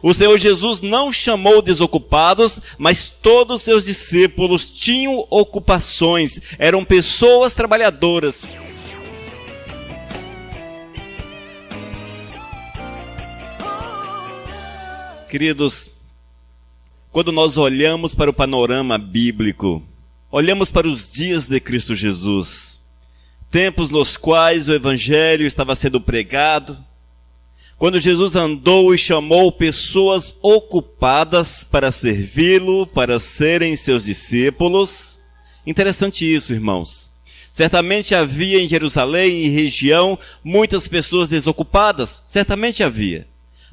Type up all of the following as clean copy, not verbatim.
O Senhor Jesus não chamou desocupados, mas todos os seus discípulos tinham ocupações, eram pessoas trabalhadoras. Queridos, quando nós olhamos para o panorama bíblico, olhamos para os dias de Cristo Jesus, tempos nos quais o Evangelho estava sendo pregado, quando Jesus andou e chamou pessoas ocupadas para servi-lo, para serem seus discípulos. Interessante isso, irmãos. Certamente havia em Jerusalém e região muitas pessoas desocupadas, certamente havia.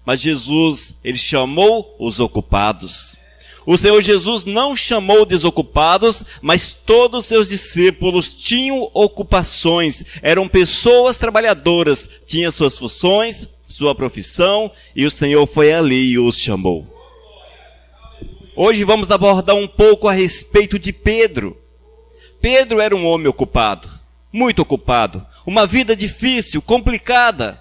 Mas Jesus, ele chamou os ocupados. O Senhor Jesus não chamou desocupados, mas todos os seus discípulos tinham ocupações, eram pessoas trabalhadoras, tinham suas funções, sua profissão, e o Senhor foi ali e os chamou. Hoje vamos abordar um pouco a respeito de Pedro. Pedro era um homem ocupado, muito ocupado, uma vida difícil, complicada.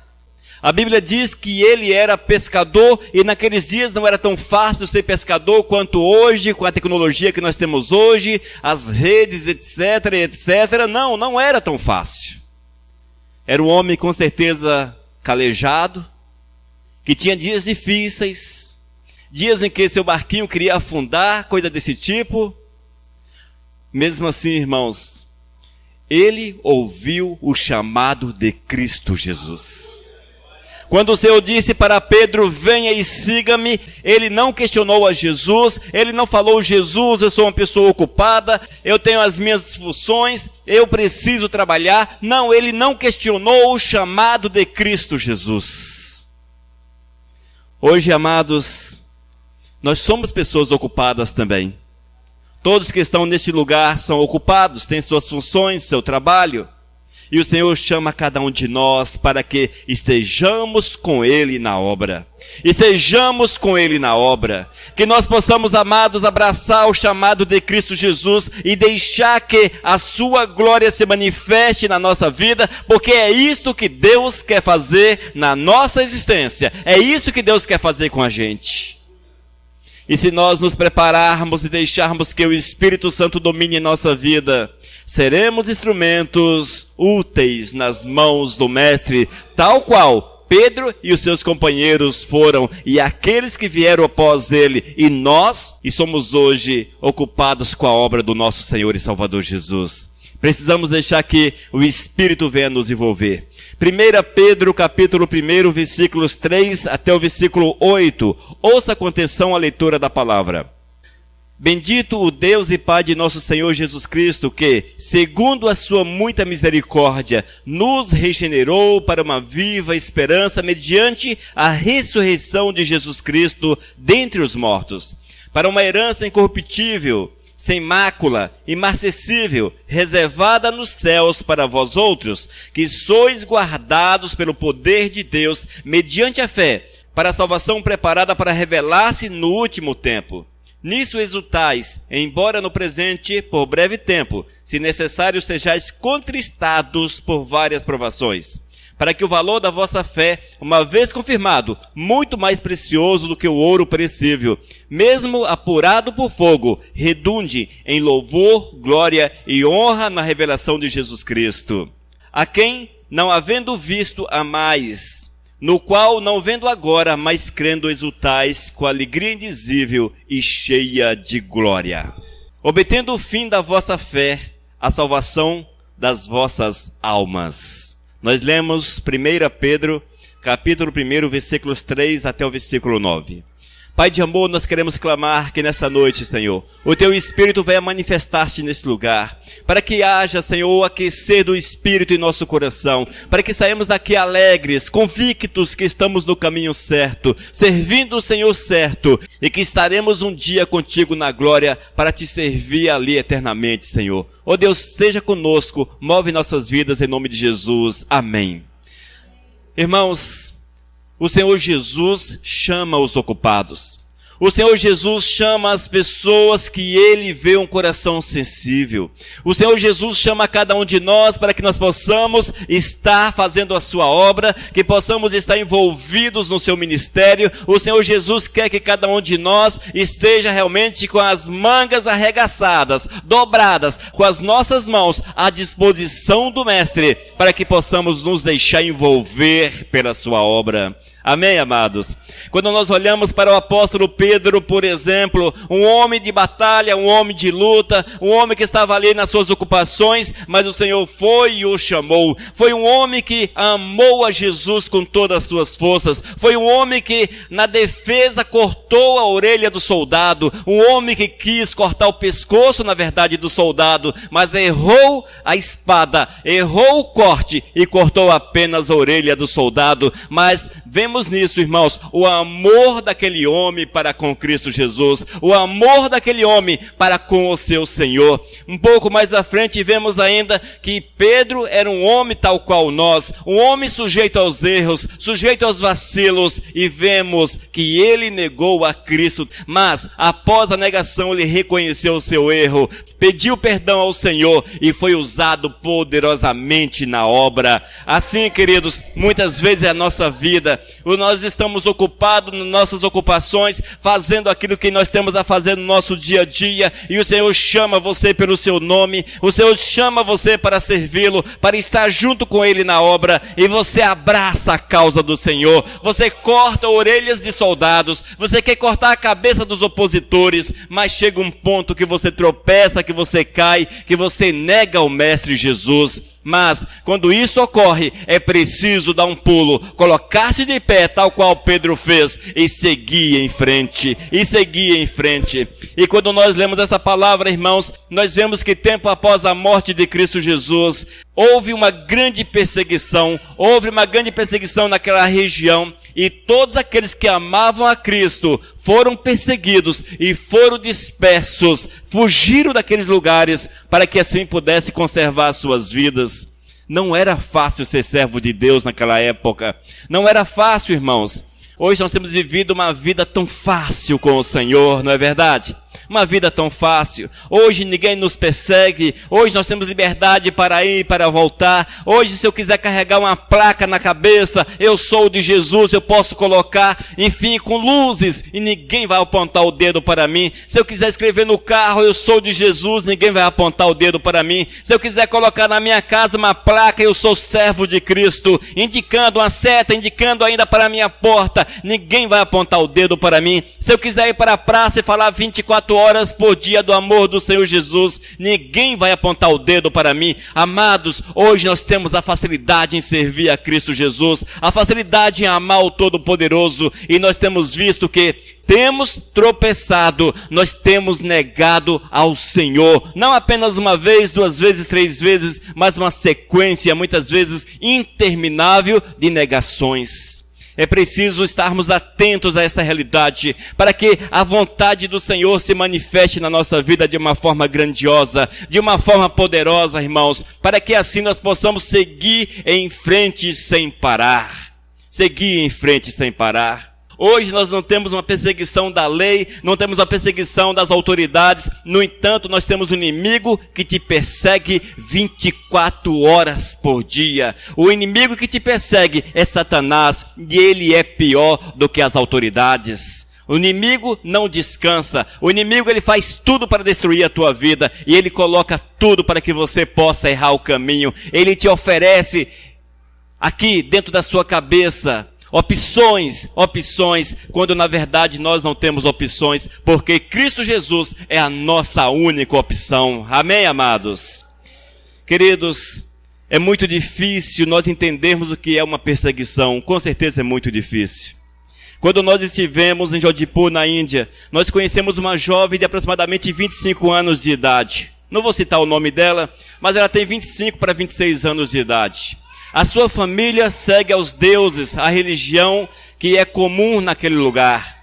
A Bíblia diz que ele era pescador e naqueles dias não era tão fácil ser pescador quanto hoje, com a tecnologia que nós temos hoje, as redes, etc, etc. Não era tão fácil. Era um homem com certeza calejado, que tinha dias difíceis, dias em que seu barquinho queria afundar, coisa desse tipo. Mesmo assim, irmãos, ele ouviu o chamado de Cristo Jesus. Quando o Senhor disse para Pedro, venha e siga-me, ele não questionou a Jesus, ele não falou, Jesus, eu sou uma pessoa ocupada, eu tenho as minhas funções, eu preciso trabalhar. Não, ele não questionou o chamado de Cristo Jesus. Hoje, amados, nós somos pessoas ocupadas também. Todos que estão neste lugar são ocupados, têm suas funções, seu trabalho. E o Senhor chama cada um de nós para que estejamos com Ele na obra. Estejamos com Ele na obra. Que nós possamos, amados, abraçar o chamado de Cristo Jesus e deixar que a sua glória se manifeste na nossa vida, porque é isso que Deus quer fazer na nossa existência. É isso que Deus quer fazer com a gente. E se nós nos prepararmos e deixarmos que o Espírito Santo domine nossa vida, seremos instrumentos úteis nas mãos do Mestre, tal qual Pedro e os seus companheiros foram, e aqueles que vieram após ele, e nós, e somos hoje ocupados com a obra do nosso Senhor e Salvador Jesus. Precisamos deixar que o Espírito venha nos envolver. 1 Pedro, capítulo 1, versículos 3 até o versículo 8. Ouça com atenção a leitura da palavra. Bendito o Deus e Pai de nosso Senhor Jesus Cristo, que, segundo a sua muita misericórdia, nos regenerou para uma viva esperança mediante a ressurreição de Jesus Cristo dentre os mortos, para uma herança incorruptível, sem mácula, imarcessível, reservada nos céus para vós outros, que sois guardados pelo poder de Deus, mediante a fé, para a salvação preparada para revelar-se no último tempo. Nisso exultais, embora no presente, por breve tempo, se necessário sejais contristados por várias provações, para que o valor da vossa fé, uma vez confirmado, muito mais precioso do que o ouro perecível, mesmo apurado por fogo, redunde em louvor, glória e honra na revelação de Jesus Cristo, a quem, não havendo visto, amais, no qual, não vendo agora, mas crendo, exultais com alegria indizível e cheia de glória, obtendo o fim da vossa fé, a salvação das vossas almas. Nós lemos 1 Pedro, capítulo 1, versículos 3 até o versículo 9. Pai de amor, nós queremos clamar que nessa noite, Senhor, o Teu Espírito venha manifestar-se nesse lugar, para que haja, Senhor, o aquecer do Espírito em nosso coração, para que saímos daqui alegres, convictos que estamos no caminho certo, servindo o Senhor certo, e que estaremos um dia contigo na glória para Te servir ali eternamente, Senhor. Ó Deus, seja conosco, move nossas vidas em nome de Jesus. Amém. Irmãos, o Senhor Jesus chama os ocupados. O Senhor Jesus chama as pessoas que Ele vê um coração sensível. O Senhor Jesus chama cada um de nós para que nós possamos estar fazendo a sua obra, que possamos estar envolvidos no seu ministério. O Senhor Jesus quer que cada um de nós esteja realmente com as mangas arregaçadas, dobradas, com as nossas mãos à disposição do Mestre, para que possamos nos deixar envolver pela sua obra. Amém, amados? Quando nós olhamos para o apóstolo Pedro, por exemplo, um homem de batalha, um homem de luta, um homem que estava ali nas suas ocupações, mas o Senhor foi e o chamou. Foi um homem que amou a Jesus com todas as suas forças. Foi um homem que na defesa cortou a orelha do soldado. Um homem que quis cortar o pescoço, na verdade, do soldado, mas errou a espada, errou o corte e cortou apenas a orelha do soldado. Mas vemos nisso, irmãos, o amor daquele homem para com Cristo Jesus, o amor daquele homem para com o seu Senhor. Um pouco mais à frente vemos ainda que Pedro era um homem tal qual nós, um homem sujeito aos erros, sujeito aos vacilos, e vemos que ele negou a Cristo, mas após a negação ele reconheceu o seu erro, pediu perdão ao Senhor e foi usado poderosamente na obra. Assim, queridos, muitas vezes é a nossa vida. Nós estamos ocupados nas nossas ocupações, fazendo aquilo que nós temos a fazer no nosso dia a dia, e o Senhor chama você pelo seu nome, o Senhor chama você para servi-lo, para estar junto com Ele na obra, e você abraça a causa do Senhor, você corta orelhas de soldados, você quer cortar a cabeça dos opositores, mas chega um ponto que você tropeça, que você cai, que você nega o Mestre Jesus. Mas, quando isso ocorre, é preciso dar um pulo, colocar-se de pé, tal qual Pedro fez, e seguir em frente, E quando nós lemos essa palavra, irmãos, nós vemos que tempo após a morte de Cristo Jesus, houve uma grande perseguição naquela região, e todos aqueles que amavam a Cristo foram perseguidos e foram dispersos, fugiram daqueles lugares para que assim pudessem conservar suas vidas. Não era fácil ser servo de Deus naquela época. Não era fácil, irmãos. Hoje nós temos vivido uma vida tão fácil com o Senhor, não é verdade? Uma vida tão fácil. Hoje ninguém nos persegue. Hoje nós temos liberdade para ir e para voltar. Hoje, se eu quiser carregar uma placa na cabeça, eu sou de Jesus, eu posso colocar, enfim, com luzes, e ninguém vai apontar o dedo para mim. Se eu quiser escrever no carro, eu sou de Jesus, ninguém vai apontar o dedo para mim. Se eu quiser colocar na minha casa uma placa, eu sou servo de Cristo, indicando uma seta, indicando ainda para a minha porta, ninguém vai apontar o dedo para mim. Se eu quiser ir para a praça e falar 24 horas por dia do amor do Senhor Jesus, ninguém vai apontar o dedo para mim. Amados, hoje nós temos a facilidade em servir a Cristo Jesus, a facilidade em amar o Todo-Poderoso, e nós temos visto que temos tropeçado, nós temos negado ao Senhor, não apenas uma vez, 2 vezes, 3 vezes, mas uma sequência, muitas vezes interminável, de negações. É preciso estarmos atentos a essa realidade, para que a vontade do Senhor se manifeste na nossa vida de uma forma grandiosa, de uma forma poderosa, irmãos, para que assim nós possamos seguir em frente sem parar. Seguir em frente sem parar. Hoje nós não temos uma perseguição da lei, não temos uma perseguição das autoridades, no entanto nós temos um inimigo que te persegue 24 horas por dia. O inimigo que te persegue é Satanás, e ele é pior do que as autoridades. O inimigo não descansa, o inimigo ele faz tudo para destruir a tua vida, e ele coloca tudo para que você possa errar o caminho. Ele te oferece aqui dentro da sua cabeça opções, quando na verdade nós não temos opções, porque Cristo Jesus é a nossa única opção. Amém, amados? Queridos, é muito difícil nós entendermos o que é uma perseguição, com certeza é muito difícil. Quando nós estivemos em Jodhpur, na Índia, nós conhecemos uma jovem de aproximadamente 25 anos de idade. Não vou citar o nome dela, mas ela tem 25 para 26 anos de idade. A sua família segue aos deuses, a religião que é comum naquele lugar.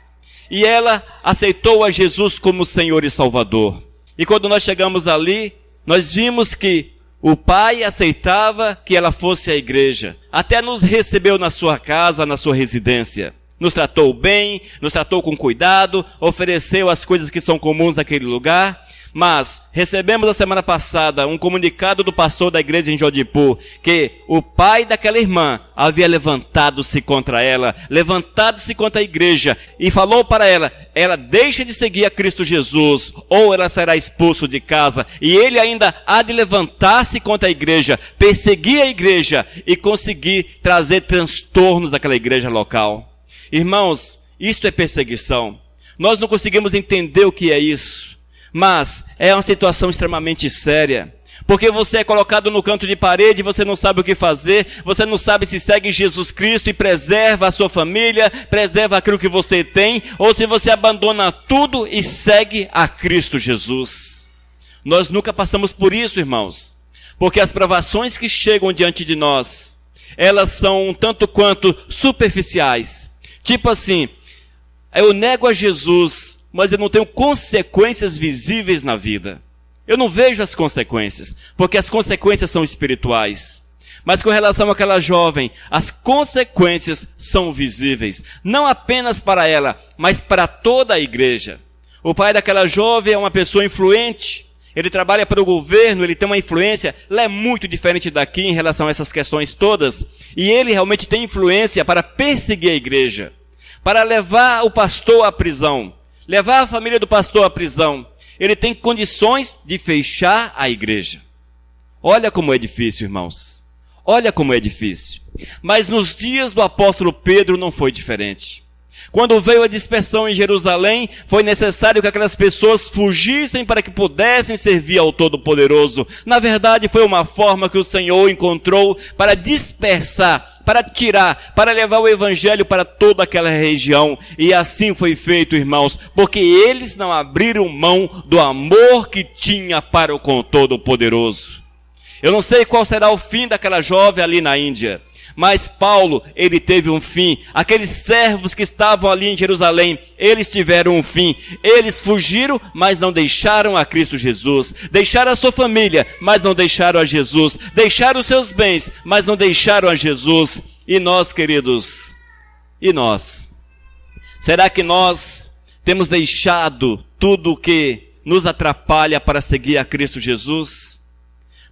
E ela aceitou a Jesus como Senhor e Salvador. E quando nós chegamos ali, nós vimos que o pai aceitava que ela fosse à igreja. Até nos recebeu na sua casa, na sua residência. nos tratou bem, nos tratou com cuidado, ofereceu as coisas que são comuns naquele lugar. Mas recebemos a semana passada um comunicado do pastor da igreja em Jodipu, que o pai daquela irmã havia levantado-se contra ela, levantado-se contra a igreja, e falou para ela deixa de seguir a Cristo Jesus, ou ela será expulso de casa. E ele ainda há de levantar-se contra a igreja, perseguir a igreja e conseguir trazer transtornos daquela igreja local. Irmãos, isto é perseguição. Nós não conseguimos entender o que é isso. Mas é uma situação extremamente séria, porque você é colocado no canto de parede, você não sabe o que fazer, você não sabe se segue Jesus Cristo e preserva a sua família, preserva aquilo que você tem, ou se você abandona tudo e segue a Cristo Jesus. Nós nunca passamos por isso, irmãos, porque as provações que chegam diante de nós, elas são um tanto quanto superficiais. Tipo assim, eu nego a Jesus, mas eu não tenho consequências visíveis na vida. Eu não vejo as consequências, porque as consequências são espirituais. Mas com relação àquela jovem, as consequências são visíveis, não apenas para ela, mas para toda a igreja. O pai daquela jovem é uma pessoa influente, ele trabalha para o governo, ele tem uma influência, ela é muito diferente daqui em relação a essas questões todas, e ele realmente tem influência para perseguir a igreja, para levar o pastor à prisão, levar a família do pastor à prisão. Ele tem condições de fechar a igreja. Olha como é difícil, irmãos. Olha como é difícil. Mas nos dias do apóstolo Pedro não foi diferente. Quando veio a dispersão em Jerusalém, foi necessário que aquelas pessoas fugissem para que pudessem servir ao Todo-Poderoso. Na verdade, foi uma forma que o Senhor encontrou para dispersar, para tirar, para levar o evangelho para toda aquela região. E assim foi feito, irmãos, porque eles não abriram mão do amor que tinha para com o Todo-Poderoso. Eu não sei qual será o fim daquela jovem ali na Índia, mas Paulo, ele teve um fim. Aqueles servos que estavam ali em Jerusalém, eles tiveram um fim. Eles fugiram, mas não deixaram a Cristo Jesus. Deixaram a sua família, mas não deixaram a Jesus. Deixaram os seus bens, mas não deixaram a Jesus. E nós, queridos, e nós? Será que nós temos deixado tudo o que nos atrapalha para seguir a Cristo Jesus?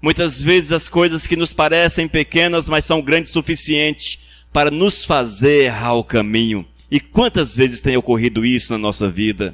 Muitas vezes as coisas que nos parecem pequenas, mas são grandes o suficiente para nos fazer errar o caminho. E quantas vezes tem ocorrido isso na nossa vida?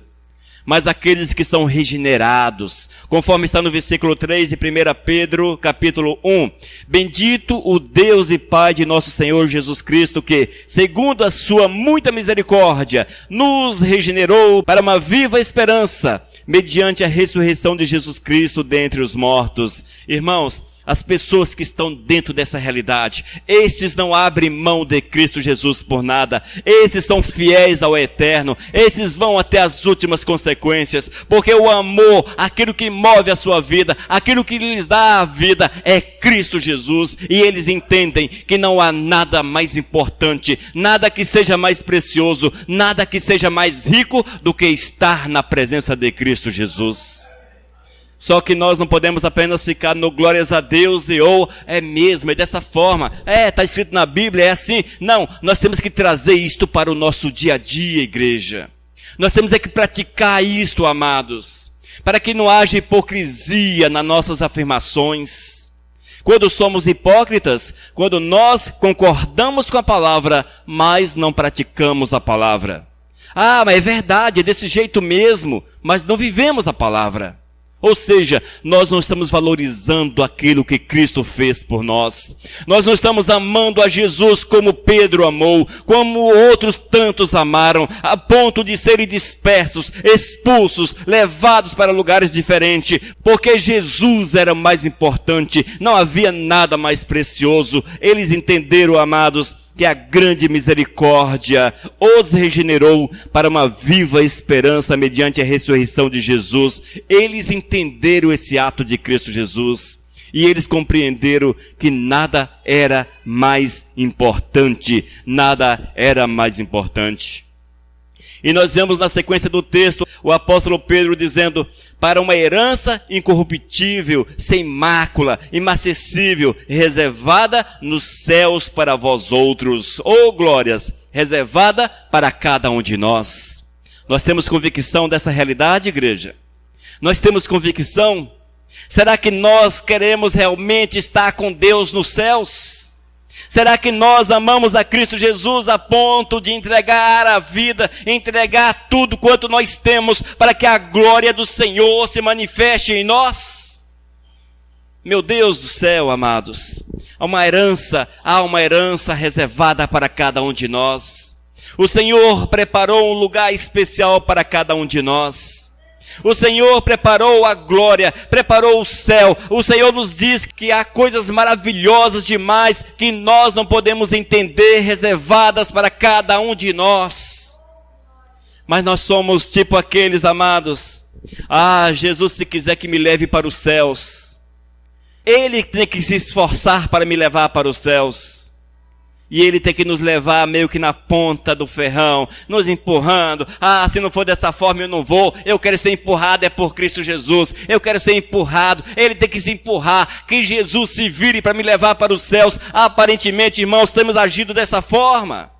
Mas aqueles que são regenerados, conforme está no versículo 3 de 1 Pedro, capítulo 1. Bendito o Deus e Pai de nosso Senhor Jesus Cristo, que, segundo a sua muita misericórdia, nos regenerou para uma viva esperança, mediante a ressurreição de Jesus Cristo dentre os mortos. Irmãos, as pessoas que estão dentro dessa realidade, esses não abrem mão de Cristo Jesus por nada, esses são fiéis ao eterno, esses vão até as últimas consequências, porque o amor, aquilo que move a sua vida, aquilo que lhes dá a vida é Cristo Jesus, e eles entendem que não há nada mais importante, nada que seja mais precioso, nada que seja mais rico do que estar na presença de Cristo Jesus. Só que nós não podemos apenas ficar no glórias a Deus e é mesmo, é dessa forma, está escrito na Bíblia, é assim. Não, nós temos que trazer isto para o nosso dia a dia, igreja. Nós temos que praticar isto, amados, para que não haja hipocrisia nas nossas afirmações. Quando somos hipócritas, quando nós concordamos com a palavra, mas não praticamos a palavra. Mas é verdade, é desse jeito mesmo, mas não vivemos a palavra. Ou seja, nós não estamos valorizando aquilo que Cristo fez por nós. Nós não estamos amando a Jesus como Pedro amou, como outros tantos amaram, a ponto de serem dispersos, expulsos, levados para lugares diferentes, porque Jesus era mais importante, não havia nada mais precioso. Eles entenderam, amados, que a grande misericórdia os regenerou para uma viva esperança mediante a ressurreição de Jesus. Eles entenderam esse ato de Cristo Jesus e eles compreenderam que nada era mais importante, nada era mais importante. E nós vemos na sequência do texto o apóstolo Pedro dizendo: para uma herança incorruptível, sem mácula, imacessível, reservada nos céus para vós outros. Oh glórias, reservada para cada um de nós. Nós temos convicção dessa realidade, igreja? Nós temos convicção? Será que nós queremos realmente estar com Deus nos céus? Será que nós amamos a Cristo Jesus a ponto de entregar a vida, entregar tudo quanto nós temos para que a glória do Senhor se manifeste em nós? Meu Deus do céu, amados, há uma herança reservada para cada um de nós. O Senhor preparou um lugar especial para cada um de nós. O Senhor preparou a glória, preparou o céu. O Senhor nos diz que há coisas maravilhosas demais que nós não podemos entender, reservadas para cada um de nós. Mas nós somos tipo aqueles, amados. Jesus, se quiser que me leve para os céus, Ele tem que se esforçar para me levar para os céus. E Ele tem que nos levar meio que na ponta do ferrão, nos empurrando. Se não for dessa forma eu não vou. Eu quero ser empurrado, é por Cristo Jesus. Eu quero ser empurrado. Ele tem que se empurrar. Que Jesus se vire para me levar para os céus. Aparentemente, irmãos, temos agido dessa forma.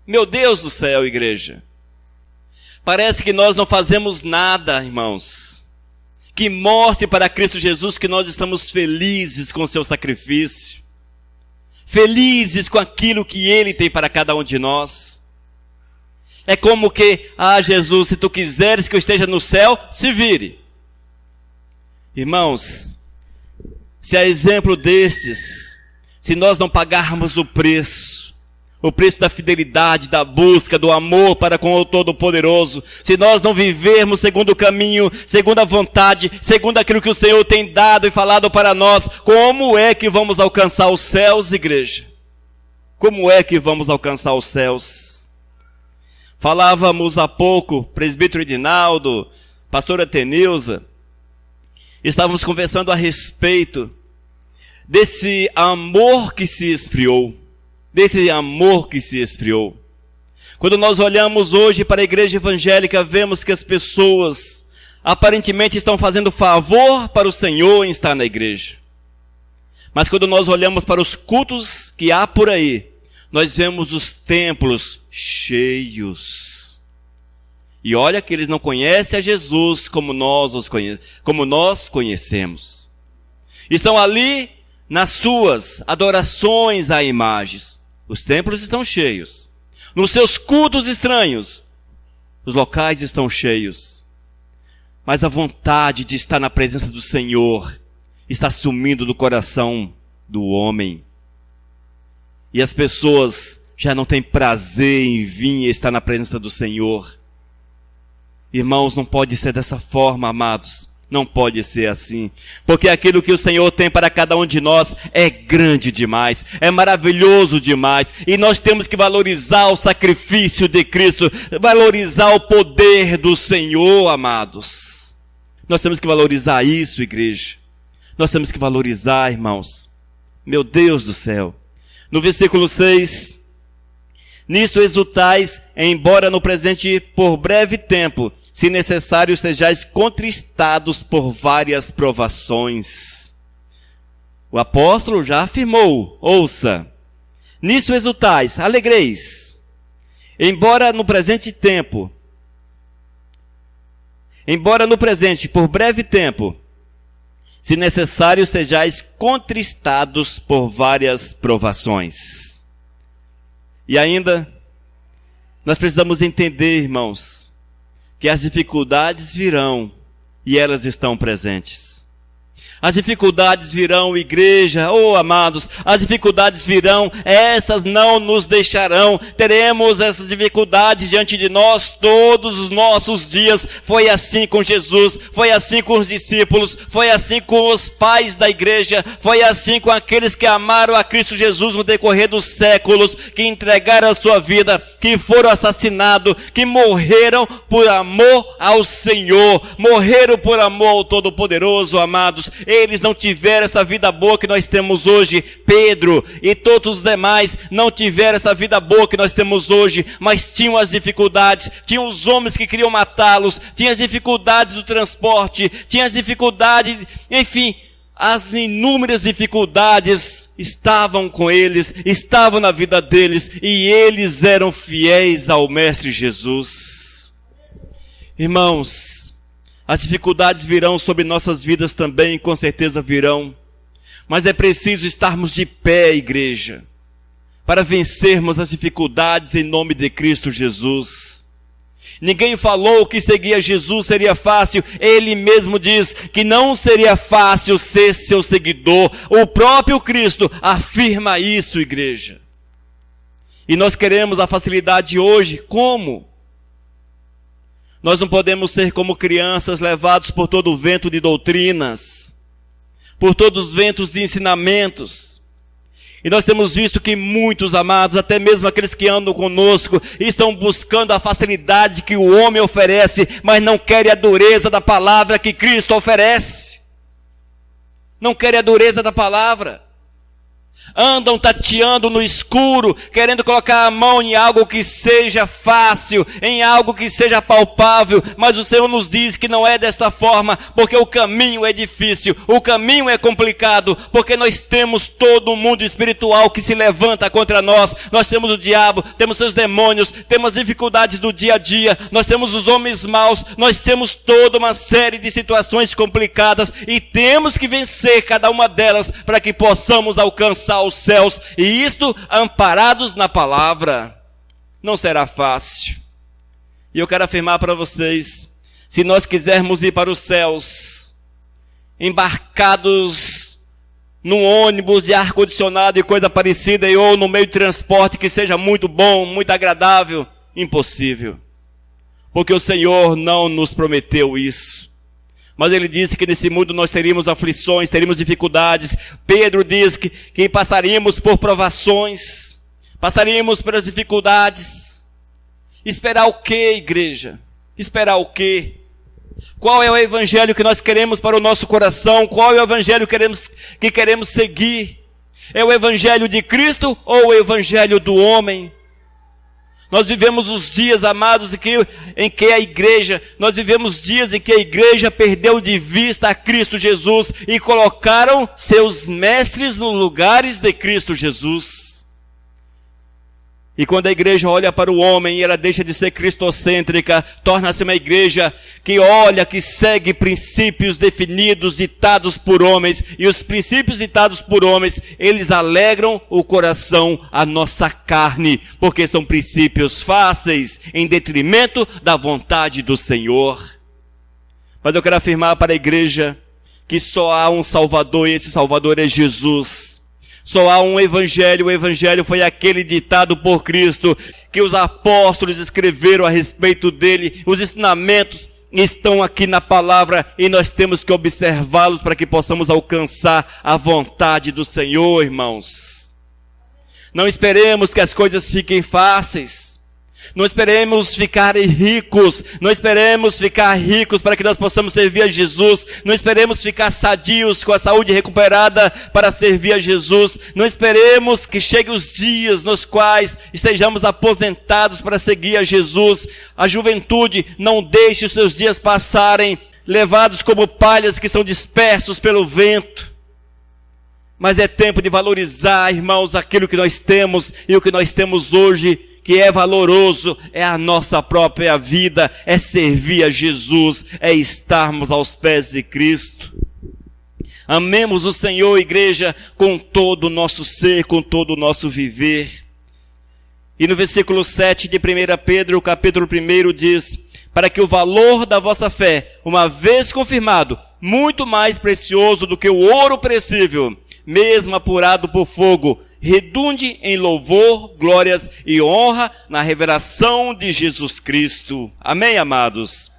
Meu Deus do céu, igreja. Parece que nós não fazemos nada, irmãos, que mostre para Cristo Jesus que nós estamos felizes com o seu sacrifício. Felizes com aquilo que Ele tem para cada um de nós. É como que, Jesus, se tu quiseres que eu esteja no céu, se vire. Irmãos, se a exemplo desses, se nós não pagarmos o preço da fidelidade, da busca, do amor para com o Todo-Poderoso, se nós não vivermos segundo o caminho, segundo a vontade, segundo aquilo que o Senhor tem dado e falado para nós, como é que vamos alcançar os céus, igreja? Como é que vamos alcançar os céus? Falávamos há pouco, presbítero Edinaldo, pastora Tenilza, estávamos conversando a respeito desse amor que se esfriou. Quando nós olhamos hoje para a igreja evangélica, vemos que as pessoas aparentemente estão fazendo favor para o Senhor em estar na igreja. Mas quando nós olhamos para os cultos que há por aí, nós vemos os templos cheios. E olha que eles não conhecem a Jesus como nós conhecemos. Estão ali nas suas adorações a imagens. Os templos estão cheios. Nos seus cultos estranhos, os locais estão cheios. Mas a vontade de estar na presença do Senhor está sumindo do coração do homem. E as pessoas já não têm prazer em vir e estar na presença do Senhor. Irmãos, não pode ser dessa forma, amados. Não pode ser assim, porque aquilo que o Senhor tem para cada um de nós é grande demais, é maravilhoso demais, e nós temos que valorizar o sacrifício de Cristo, valorizar o poder do Senhor, amados. Nós temos que valorizar isso, igreja. Nós temos que valorizar, irmãos. Meu Deus do céu. No versículo 6, nisto exultais, embora no presente por breve tempo, se necessário, sejais contristados por várias provações. O apóstolo já afirmou, ouça, nisso exultais, alegreis, embora no presente, por breve tempo, se necessário, sejais contristados por várias provações. E ainda, nós precisamos entender, irmãos, que as dificuldades virão e elas estão presentes. As dificuldades virão, igreja, amados, as dificuldades virão, essas não nos deixarão, teremos essas dificuldades diante de nós todos os nossos dias. Foi assim com Jesus, foi assim com os discípulos, foi assim com os pais da igreja, foi assim com aqueles que amaram a Cristo Jesus no decorrer dos séculos, que entregaram a sua vida, que foram assassinados, que morreram por amor ao Senhor, morreram por amor ao Todo-Poderoso, amados. Eles não tiveram essa vida boa que nós temos hoje. Pedro e todos os demais não tiveram essa vida boa que nós temos hoje, mas tinham as dificuldades, tinham os homens que queriam matá-los, tinham as dificuldades do transporte, tinham as dificuldades, enfim, as inúmeras dificuldades estavam com eles, estavam na vida deles, e eles eram fiéis ao Mestre Jesus. Irmãos, as dificuldades virão sobre nossas vidas também, com certeza virão, mas é preciso estarmos de pé, igreja, para vencermos as dificuldades em nome de Cristo Jesus. Ninguém falou que seguir a Jesus seria fácil. Ele mesmo diz que não seria fácil ser seu seguidor. O próprio Cristo afirma isso, igreja. E nós queremos a facilidade hoje. Como? Nós não podemos ser como crianças levados por todo o vento de doutrinas, por todos os ventos de ensinamentos. E nós temos visto que muitos amados, até mesmo aqueles que andam conosco, estão buscando a facilidade que o homem oferece, mas não querem a dureza da palavra que Cristo oferece. Não querem a dureza da palavra. Andam tateando no escuro, querendo colocar a mão em algo que seja fácil, em algo que seja palpável, mas o Senhor nos diz que não é desta forma, porque o caminho é difícil, o caminho é complicado, porque nós temos todo um mundo espiritual que se levanta contra nós. Nós temos o diabo, temos seus demônios, temos as dificuldades do dia a dia, nós temos os homens maus, nós temos toda uma série de situações complicadas, e temos que vencer cada uma delas, para que possamos alcançar os céus, e isto amparados na palavra. Não será fácil. E eu quero afirmar para vocês, se nós quisermos ir para os céus, embarcados num ônibus de ar-condicionado e coisa parecida, ou no meio de transporte que seja muito bom, muito agradável, impossível. Porque o Senhor não nos prometeu isso. Mas ele disse que nesse mundo nós teríamos aflições, teríamos dificuldades. Pedro diz que passaríamos por provações, passaríamos pelas dificuldades. Esperar o quê, igreja? Esperar o quê? Qual é o evangelho que nós queremos para o nosso coração? Qual é o evangelho que queremos seguir? É o evangelho de Cristo ou o evangelho do homem? Nós vivemos os dias, amados, em que a igreja, nós vivemos dias em que a igreja perdeu de vista a Cristo Jesus e colocaram seus mestres nos lugares de Cristo Jesus. E quando a igreja olha para o homem e ela deixa de ser cristocêntrica, torna-se uma igreja que olha, que segue princípios definidos, ditados por homens. E os princípios ditados por homens, eles alegram o coração, a nossa carne, porque são princípios fáceis, em detrimento da vontade do Senhor. Mas eu quero afirmar para a igreja que só há um Salvador, e esse Salvador é Jesus. Só há um evangelho, o evangelho foi aquele ditado por Cristo, que os apóstolos escreveram a respeito dele. Os ensinamentos estão aqui na palavra e nós temos que observá-los para que possamos alcançar a vontade do Senhor, irmãos. Não esperemos que as coisas fiquem fáceis. Não esperemos ficar ricos, não esperemos ficar ricos para que nós possamos servir a Jesus, não esperemos ficar sadios com a saúde recuperada para servir a Jesus, não esperemos que cheguem os dias nos quais estejamos aposentados para seguir a Jesus. A juventude não deixe os seus dias passarem levados como palhas que são dispersos pelo vento. Mas é tempo de valorizar, irmãos, aquilo que nós temos, e o que nós temos hoje, que é valoroso, é a nossa própria vida, é servir a Jesus, é estarmos aos pés de Cristo. Amemos o Senhor, igreja, com todo o nosso ser, com todo o nosso viver. E no versículo 7 de 1 Pedro, capítulo 1, diz: para que o valor da vossa fé, uma vez confirmado, muito mais precioso do que o ouro perecível, mesmo apurado por fogo, redunde em louvor, glórias e honra na revelação de Jesus Cristo. Amém, amados?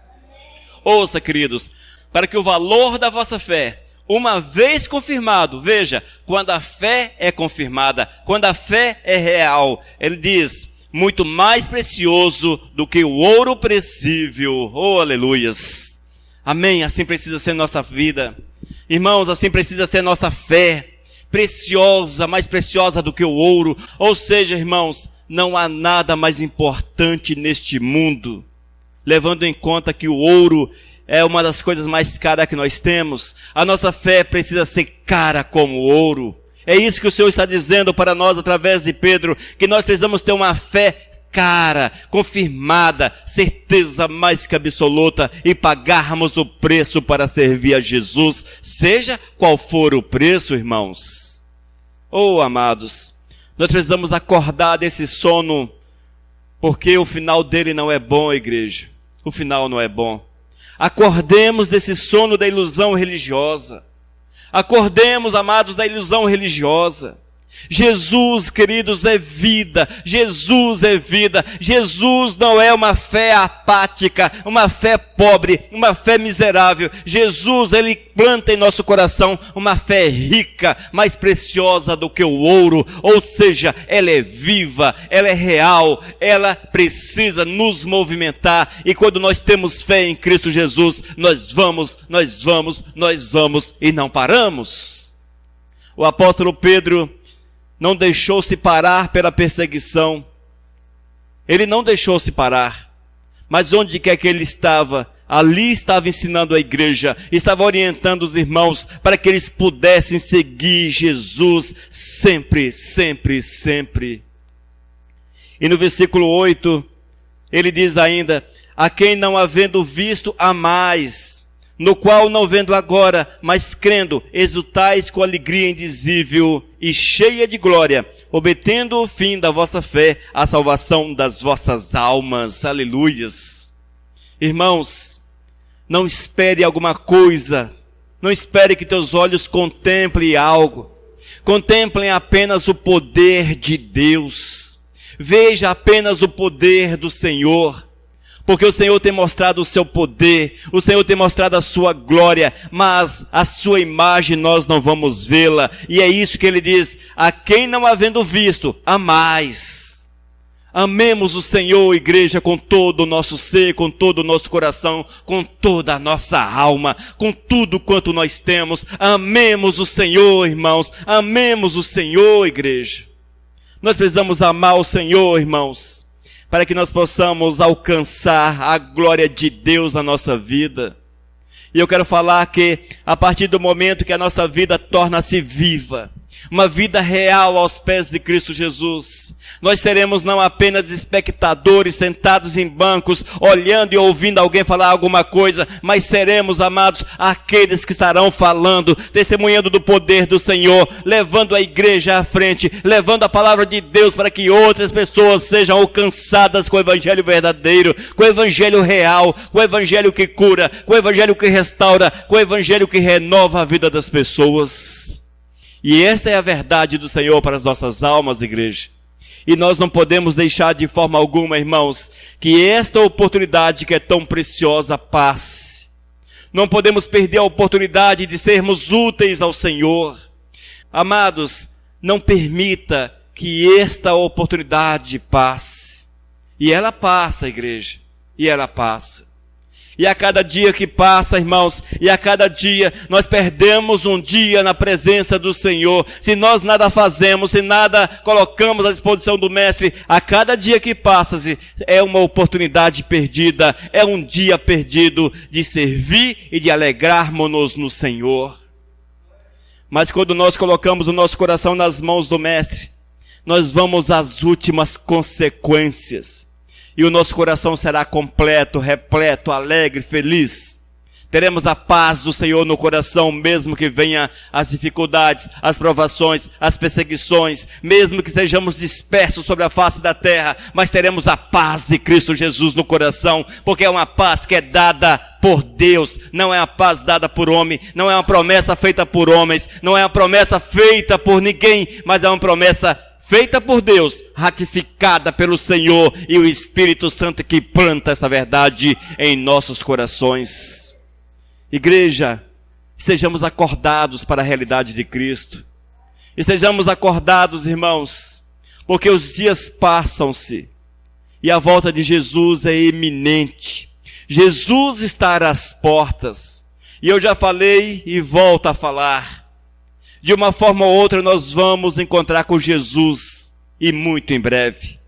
Ouça, queridos, para que o valor da vossa fé, uma vez confirmado, veja, quando a fé é confirmada, quando a fé é real, ele diz, muito mais precioso do que o ouro perecível. Oh, aleluias. Amém, assim precisa ser nossa vida. Irmãos, assim precisa ser nossa fé, preciosa, mais preciosa do que o ouro. Ou seja, irmãos, não há nada mais importante neste mundo, levando em conta que o ouro é uma das coisas mais caras que nós temos. A nossa fé precisa ser cara como o ouro. É isso que o Senhor está dizendo para nós através de Pedro, que nós precisamos ter uma fé cara, confirmada, certeza mais que absoluta, e pagarmos o preço para servir a Jesus, seja qual for o preço, irmãos. Oh, amados, nós precisamos acordar desse sono, porque o final dele não é bom, igreja. O final não é bom. Acordemos desse sono da ilusão religiosa. Acordemos, amados, da ilusão religiosa. Jesus, queridos, é vida. Jesus é vida. Jesus não é uma fé apática, uma fé pobre, uma fé miserável. Jesus, Ele planta em nosso coração uma fé rica, mais preciosa do que o ouro. Ou seja, ela é viva, ela é real, ela precisa nos movimentar. E quando nós temos fé em Cristo Jesus, nós vamos e não paramos. O apóstolo Pedro não deixou-se parar pela perseguição. Ele não deixou-se parar. Mas onde quer que ele estava, ali estava ensinando a igreja, estava orientando os irmãos para que eles pudessem seguir Jesus sempre, sempre, sempre. E no versículo 8, ele diz ainda: a quem não havendo visto, amais, no qual não vendo agora, mas crendo, exultais com alegria indizível e cheia de glória, obtendo o fim da vossa fé, a salvação das vossas almas. Aleluias. Irmãos, não espere alguma coisa, não espere que teus olhos contemplem algo, contemplem apenas o poder de Deus, veja apenas o poder do Senhor. Porque o Senhor tem mostrado o seu poder, o Senhor tem mostrado a sua glória, mas a sua imagem nós não vamos vê-la. E é isso que ele diz: a quem não havendo visto, amais. Amemos o Senhor, igreja, com todo o nosso ser, com todo o nosso coração, com toda a nossa alma, com tudo quanto nós temos. Amemos o Senhor, irmãos, amemos o Senhor, igreja. Nós precisamos amar o Senhor, irmãos, para que nós possamos alcançar a glória de Deus na nossa vida. E eu quero falar que, a partir do momento que a nossa vida torna-se viva, uma vida real aos pés de Cristo Jesus, nós seremos não apenas espectadores sentados em bancos, olhando e ouvindo alguém falar alguma coisa, mas seremos, amados, aqueles que estarão falando, testemunhando do poder do Senhor, levando a igreja à frente, levando a palavra de Deus para que outras pessoas sejam alcançadas com o evangelho verdadeiro, com o evangelho real, com o evangelho que cura, com o evangelho que restaura, com o evangelho que renova a vida das pessoas. E esta é a verdade do Senhor para as nossas almas, igreja. E nós não podemos deixar de forma alguma, irmãos, que esta oportunidade que é tão preciosa passe. Não podemos perder a oportunidade de sermos úteis ao Senhor. Amados, não permita que esta oportunidade passe. E ela passa, igreja. E ela passa. E a cada dia que passa, irmãos, e a cada dia nós perdemos um dia na presença do Senhor. Se nós nada fazemos, se nada colocamos à disposição do Mestre, a cada dia que passa é uma oportunidade perdida, é um dia perdido de servir e de alegrarmos-nos no Senhor. Mas quando nós colocamos o nosso coração nas mãos do Mestre, nós vamos às últimas consequências. E o nosso coração será completo, repleto, alegre, feliz. Teremos a paz do Senhor no coração, mesmo que venham as dificuldades, as provações, as perseguições, mesmo que sejamos dispersos sobre a face da terra, mas teremos a paz de Cristo Jesus no coração, porque é uma paz que é dada por Deus, não é uma paz dada por homem, não é uma promessa feita por homens, não é uma promessa feita por ninguém, mas é uma promessa feita por Deus, ratificada pelo Senhor e o Espírito Santo que planta essa verdade em nossos corações. Igreja, estejamos acordados para a realidade de Cristo. Estejamos acordados, irmãos, porque os dias passam-se e a volta de Jesus é iminente. Jesus está às portas. E eu já falei e volto a falar. De uma forma ou outra nós vamos encontrar com Jesus, e muito em breve.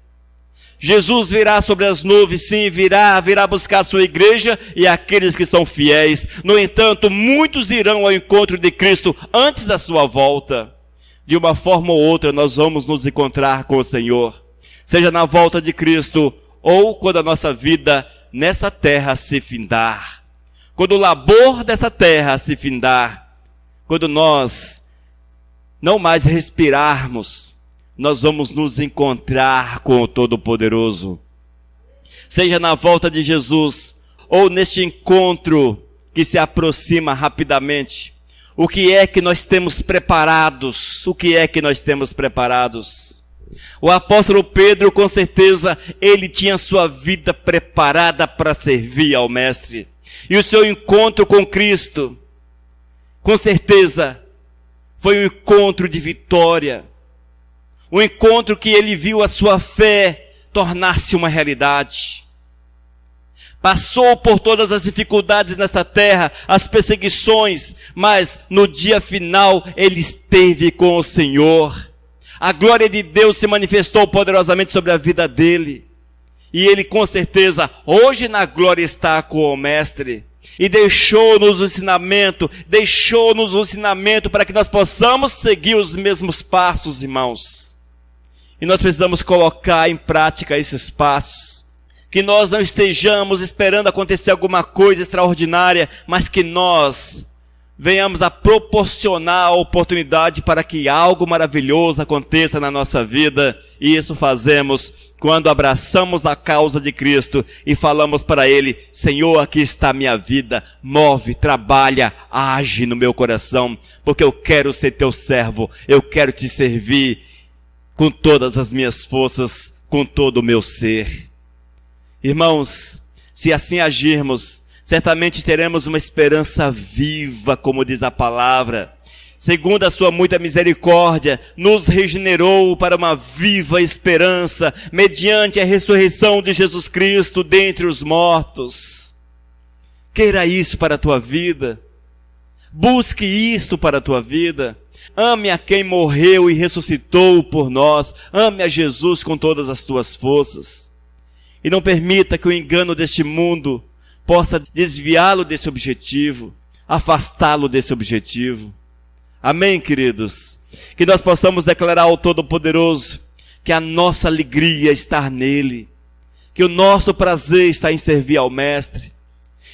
Jesus virá sobre as nuvens, sim, virá buscar a sua igreja e aqueles que são fiéis. No entanto, muitos irão ao encontro de Cristo antes da sua volta. De uma forma ou outra nós vamos nos encontrar com o Senhor. Seja na volta de Cristo ou quando a nossa vida nessa terra se findar. Quando o labor dessa terra se findar. Quando nós não mais respirarmos, nós vamos nos encontrar com o Todo-Poderoso. Seja na volta de Jesus, ou neste encontro que se aproxima rapidamente. O que é que nós temos preparados? O que é que nós temos preparados? O apóstolo Pedro, com certeza, ele tinha sua vida preparada para servir ao Mestre. E o seu encontro com Cristo, com certeza, foi um encontro de vitória. Um encontro que ele viu a sua fé tornar-se uma realidade. Passou por todas as dificuldades nessa terra, as perseguições, mas no dia final ele esteve com o Senhor. A glória de Deus se manifestou poderosamente sobre a vida dele. E ele com certeza, hoje na glória está com o Mestre. E deixou-nos o ensinamento para que nós possamos seguir os mesmos passos, irmãos. E nós precisamos colocar em prática esses passos. Que nós não estejamos esperando acontecer alguma coisa extraordinária, mas que nós venhamos a proporcionar a oportunidade para que algo maravilhoso aconteça na nossa vida. E isso fazemos quando abraçamos a causa de Cristo e falamos para Ele: Senhor, aqui está a minha vida, move, trabalha, age no meu coração, porque eu quero ser teu servo, eu quero te servir com todas as minhas forças, com todo o meu ser. Irmãos, se assim agirmos, certamente teremos uma esperança viva, como diz a palavra. Segundo a sua muita misericórdia, nos regenerou para uma viva esperança, mediante a ressurreição de Jesus Cristo dentre os mortos. Queira isso para a tua vida. Busque isto para a tua vida. Ame a quem morreu e ressuscitou por nós. Ame a Jesus com todas as tuas forças. E não permita que o engano deste mundo possa desviá-lo desse objetivo, afastá-lo desse objetivo. Amém, queridos? Que nós possamos declarar ao Todo-Poderoso que a nossa alegria está nele, que o nosso prazer está em servir ao Mestre.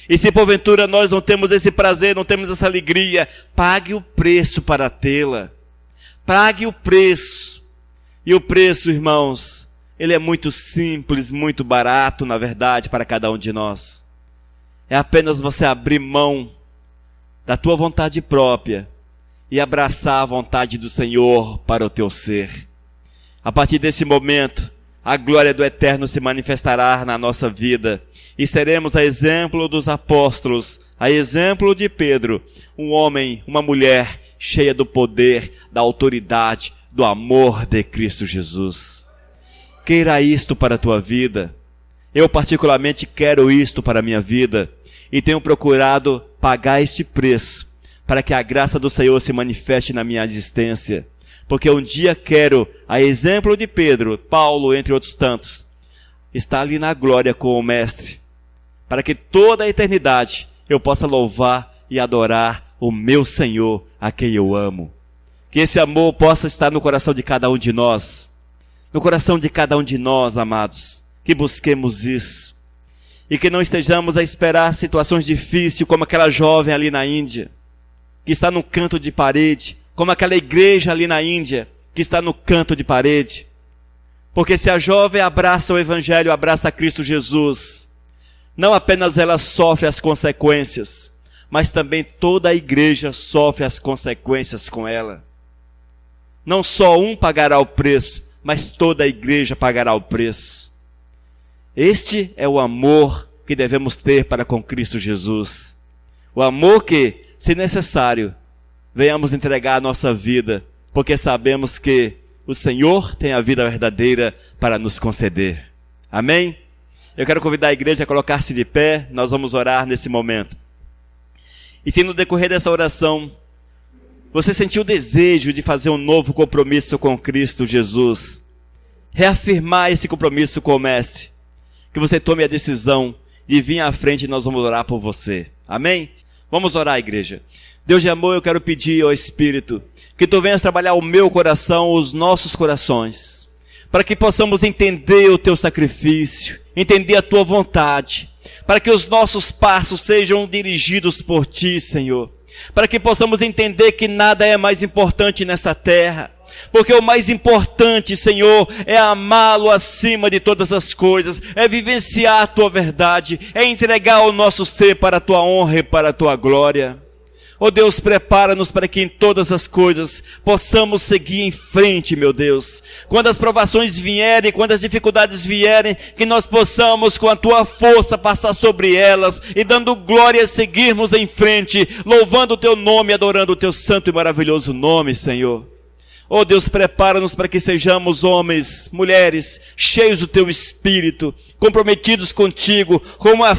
E se porventura nós não temos esse prazer, não temos essa alegria, pague o preço para tê-la. Pague o preço. E o preço, irmãos, ele é muito simples, muito barato, na verdade, para cada um de nós. É apenas você abrir mão da tua vontade própria e abraçar a vontade do Senhor para o teu ser. A partir desse momento, a glória do Eterno se manifestará na nossa vida e seremos a exemplo dos apóstolos, a exemplo de Pedro, um homem, uma mulher cheia do poder, da autoridade, do amor de Cristo Jesus. Queira isto para a tua vida. Eu particularmente quero isto para a minha vida e tenho procurado pagar este preço para que a graça do Senhor se manifeste na minha existência. Porque um dia quero, a exemplo de Pedro, Paulo, entre outros tantos, estar ali na glória com o Mestre, para que toda a eternidade eu possa louvar e adorar o meu Senhor, a quem eu amo. Que esse amor possa estar no coração de cada um de nós. No coração de cada um de nós, amados, que busquemos isso. E que não estejamos a esperar situações difíceis, como aquela jovem ali na Índia, que está no canto de parede, como aquela igreja ali na Índia, que está no canto de parede. Porque se a jovem abraça o Evangelho, abraça a Cristo Jesus, não apenas ela sofre as consequências, mas também toda a igreja sofre as consequências com ela. Não só um pagará o preço, mas toda a igreja pagará o preço. Este é o amor que devemos ter para com Cristo Jesus. O amor que, se necessário, venhamos entregar a nossa vida, porque sabemos que o Senhor tem a vida verdadeira para nos conceder. Amém? Eu quero convidar a igreja a colocar-se de pé, nós vamos orar nesse momento. E se no decorrer dessa oração você sentiu o desejo de fazer um novo compromisso com Cristo Jesus, reafirmar esse compromisso com o Mestre, que você tome a decisão de vir à frente e nós vamos orar por você. Amém? Vamos orar, igreja. Deus de amor, eu quero pedir ao Espírito que Tu venhas trabalhar o meu coração, os nossos corações, para que possamos entender o Teu sacrifício, entender a Tua vontade, para que os nossos passos sejam dirigidos por Ti, Senhor, para que possamos entender que nada é mais importante nessa terra, porque o mais importante, Senhor, é amá-lo acima de todas as coisas, é vivenciar a Tua verdade, é entregar o nosso ser para a Tua honra e para a Tua glória. Ó Deus, prepara-nos para que em todas as coisas possamos seguir em frente, meu Deus. Quando as provações vierem, quando as dificuldades vierem, que nós possamos com a Tua força passar sobre elas e dando glória seguirmos em frente, louvando o Teu nome, adorando o Teu santo e maravilhoso nome, Senhor. Oh Deus, prepara-nos para que sejamos homens, mulheres, cheios do Teu Espírito, comprometidos contigo, com uma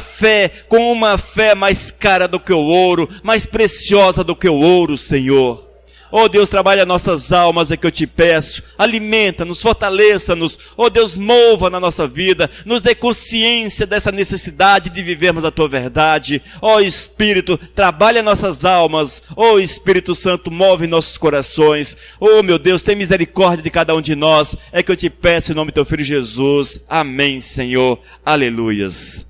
fé mais cara do que o ouro, mais preciosa do que o ouro, Senhor. Oh Deus, trabalha nossas almas, é que eu te peço, alimenta-nos, fortaleça-nos, oh Deus, mova na nossa vida, nos dê consciência dessa necessidade de vivermos a Tua verdade. Oh Espírito, trabalha nossas almas, oh Espírito Santo, move nossos corações. Oh meu Deus, tem misericórdia de cada um de nós, é que eu te peço em nome do Teu Filho Jesus. Amém, Senhor, aleluias.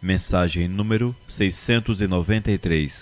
Mensagem número 693.